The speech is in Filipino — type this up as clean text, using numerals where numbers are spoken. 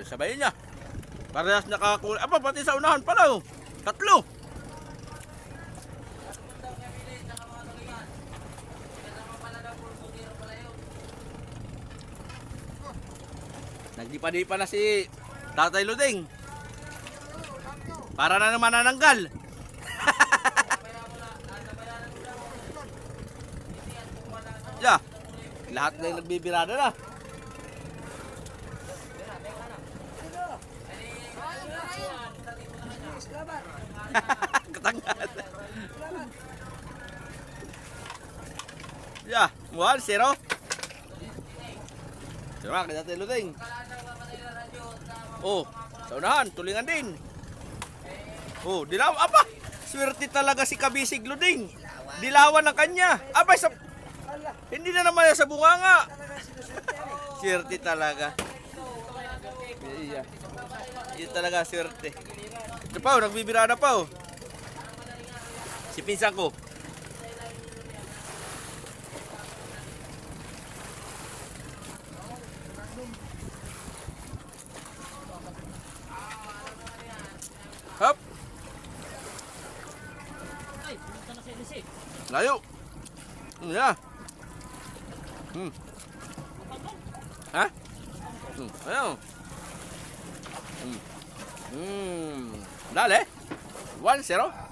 sabay niya. Parehas nakakuli. Aba, pati sa unahan pala oh. Tatlo. Nagdipa-dipa na si Tatay Luding. Para na naman nananggal. Yeah. Lahat na yung nagbibirada na. Katangan. Yeah, 1-0. Sira kay Tatay Luding. Oh, sa unahan, tulingan din. Oh, dilaw. Aba, swerte talaga si Kabisig Luding. Dilawan ng kanya. Aba, hindi na naman sa bunganga. Swerte talaga. Iya. Iya talaga swerte. Ito pa, nagbibirada pa oh. Si pinsan ko. Hop. Layo. Ya. Ha? Ayo. Dale. 1-0.